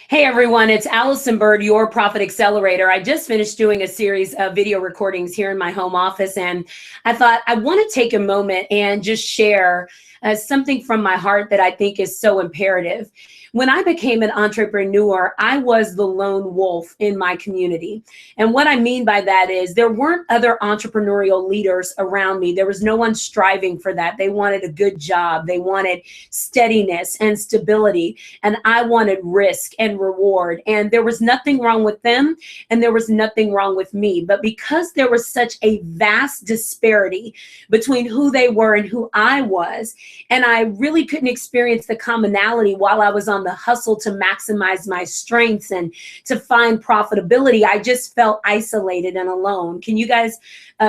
Hey everyone, it's Allyson Byrd, your Profit Accelerator. I just finished doing a series of video recordings here in my home office, and I thought I want to take a moment and just share something from my heart that I think is so imperative. When I became an entrepreneur, I was the lone wolf in my community. And what I mean by that is there weren't other entrepreneurial leaders around me. There was no one striving for that. They wanted a good job. They wanted steadiness and stability. And I wanted risk and reward. And there was nothing wrong with them, and there was nothing wrong with me. But because there was such a vast disparity between who they were and who I was, and I really couldn't experience the commonality while I was on the hustle to maximize my strengths and to find profitability, I just felt isolated and alone. Can you guys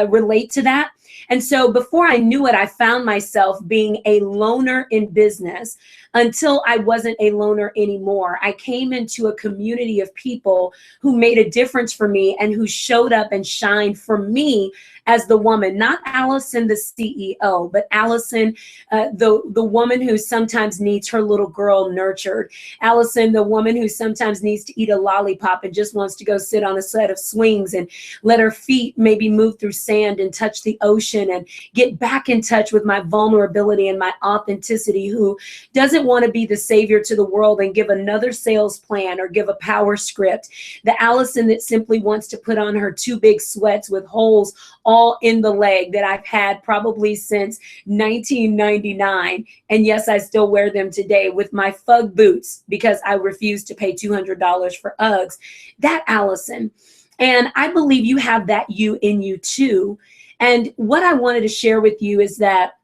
relate to that? And so before I knew it, I found myself being a loner in business until I wasn't a loner anymore. I came into a community of people who made a difference for me and who showed up and shined for me as the woman, not Allyson, the CEO, but Allyson, the woman who sometimes needs her little girl nurtured. Allyson, the woman who sometimes needs to eat a lollipop and just wants to go sit on a set of swings and let her feet maybe move through sand and touch the ocean and get back in touch with my vulnerability and my authenticity, who doesn't want to be the savior to the world and give another sales plan or give a power script. The Allyson that simply wants to put on her two big sweats with holes all in the leg that I've had probably since 1999. And yes, I still wear them today with my Fug boots because I refuse to pay $200 for Uggs. That Allyson. And I believe you have that you in you too. And what I wanted to share with you is that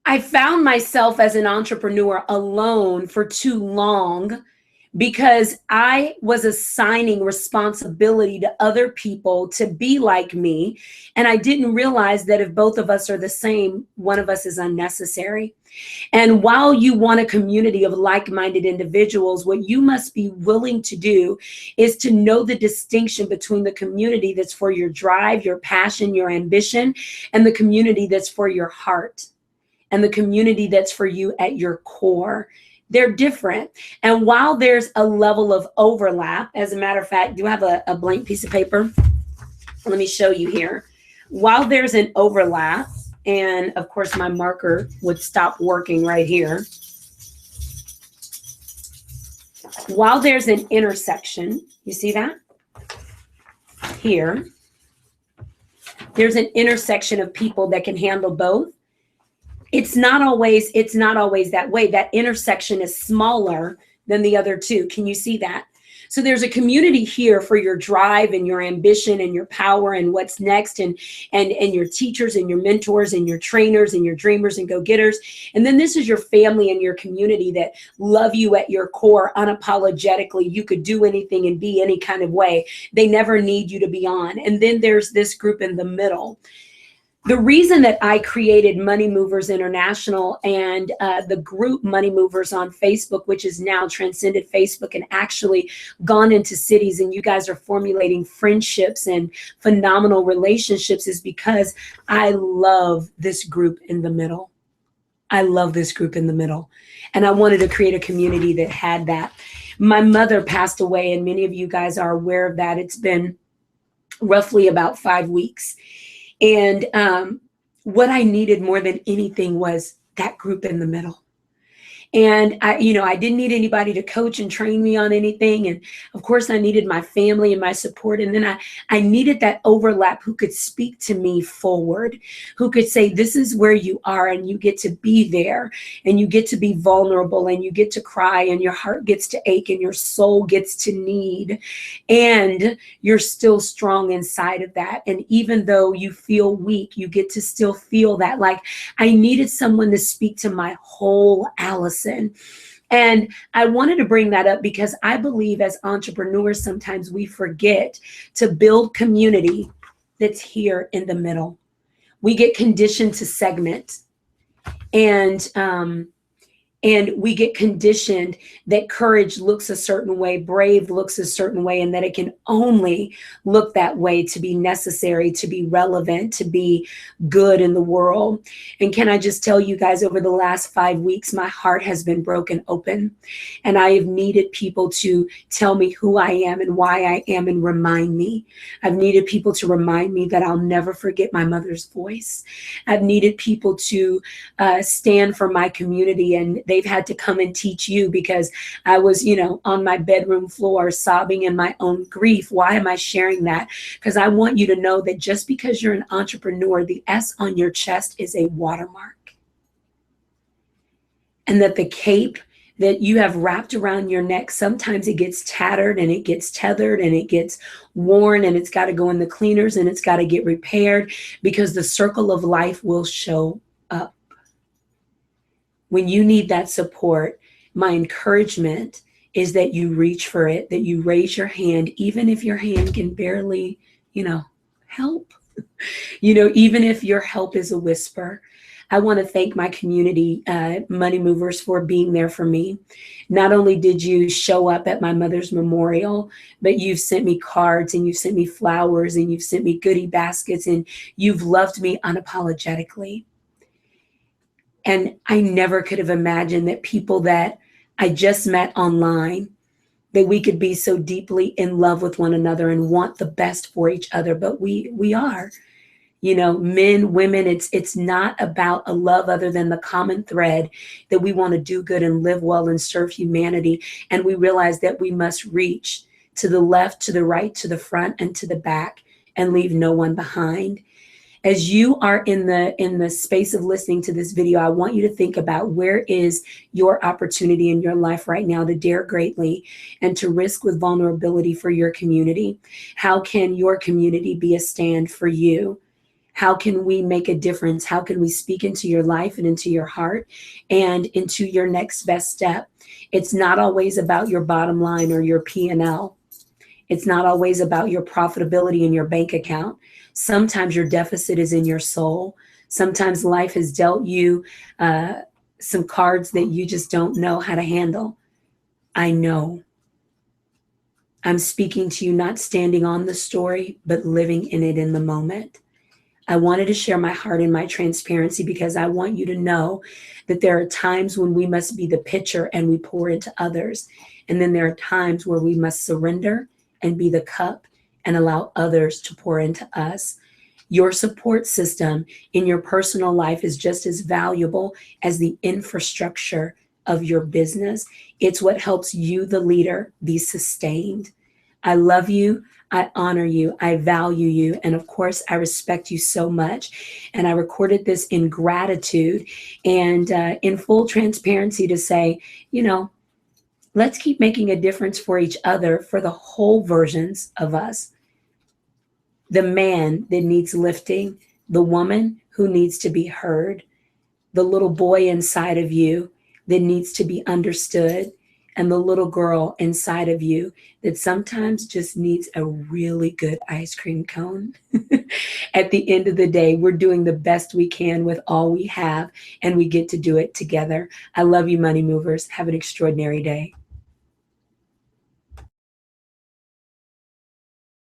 I found myself as an entrepreneur alone for too long because I was assigning responsibility to other people to be like me. And I didn't realize that if both of us are the same, one of us is unnecessary. And while you want a community of like-minded individuals, what you must be willing to do is to know the distinction between the community that's for your drive, your passion, your ambition, and the community that's for your heart, and the community that's for you at your core. They're different. And while there's a level of overlap, as a matter of fact, do you have a blank piece of paper? Let me show you here. While there's an overlap, and of course my marker would stop working right here. While there's an intersection, you see that? Here, there's an intersection of people that can handle both. It's not always that way. That intersection is smaller than the other two. Can you see that? So there's a community here for your drive and your ambition and your power and what's next, and your teachers and your mentors and your trainers and your dreamers and go-getters. And then this is your family and your community that love you at your core unapologetically. You could do anything and be any kind of way. They never need you to be on. And then there's this group in the middle. The reason that I created Money Movers International and the group Money Movers on Facebook, which has now transcended Facebook and actually gone into cities, and you guys are formulating friendships and phenomenal relationships, is because I love this group in the middle. I love this group in the middle. And I wanted to create a community that had that. My mother passed away, and many of you guys are aware of that. It's been roughly about 5 weeks. And what I needed more than anything was that group in the middle. And I didn't need anybody to coach and train me on anything. And of course I needed my family and my support. And then I needed that overlap who could speak to me forward, who could say, this is where you are, and you get to be there, and you get to be vulnerable, and you get to cry, and your heart gets to ache, and your soul gets to need, and you're still strong inside of that. And even though you feel weak, you get to still feel that. Like, I needed someone to speak to my whole Allyson. And I wanted to bring that up because I believe as entrepreneurs, sometimes we forget to build community that's here in the middle. We get conditioned to segment. And And we get conditioned that courage looks a certain way, brave looks a certain way, and that it can only look that way to be necessary, to be relevant, to be good in the world. And can I just tell you guys, over the last 5 weeks, my heart has been broken open. And I have needed people to tell me who I am and why I am and remind me. I've needed people to remind me that I'll never forget my mother's voice. I've needed people to stand for my community, and they've had to come and teach you, because I was, on my bedroom floor sobbing in my own grief. Why am I sharing that? Because I want you to know that just because you're an entrepreneur, the S on your chest is a watermark. And that the cape that you have wrapped around your neck, sometimes it gets tattered and it gets tethered and it gets worn, and it's got to go in the cleaners and it's got to get repaired, because the circle of life will show up. When you need that support, my encouragement is that you reach for it, that you raise your hand, even if your hand can barely, help. Even if your help is a whisper. I want to thank my community, Money Movers, for being there for me. Not only did you show up at my mother's memorial, but you've sent me cards, and you've sent me flowers, and you've sent me goodie baskets, and you've loved me unapologetically. And I never could have imagined that people that I just met online, that we could be so deeply in love with one another and want the best for each other. But we are, men, women, it's not about a love other than the common thread that we want to do good and live well and serve humanity. And we realize that we must reach to the left, to the right, to the front, and to the back, and leave no one behind. As you are in the space of listening to this video, I want you to think about, where is your opportunity in your life right now to dare greatly and to risk with vulnerability for your community? How can your community be a stand for you? How can we make a difference? How can we speak into your life and into your heart and into your next best step? It's not always about your bottom line or your P&L. It's not always about your profitability in your bank account. Sometimes your deficit is in your soul. Sometimes life has dealt you some cards that you just don't know how to handle. I know. I'm speaking to you, not standing on the story, but living in it in the moment. I wanted to share my heart and my transparency, because I want you to know that there are times when we must be the pitcher and we pour into others. And then there are times where we must surrender and be the cup and allow others to pour into us. Your support system in your personal life is just as valuable as the infrastructure of your business. It's what helps you, the leader, be sustained. I love you. I honor you. I value you. And of course, I respect you so much. And I recorded this in gratitude and in full transparency to say, let's keep making a difference for each other, for the whole versions of us. The man that needs lifting, the woman who needs to be heard, the little boy inside of you that needs to be understood, and the little girl inside of you that sometimes just needs a really good ice cream cone. At the end of the day, we're doing the best we can with all we have, and we get to do it together. I love you, Money Movers. Have an extraordinary day.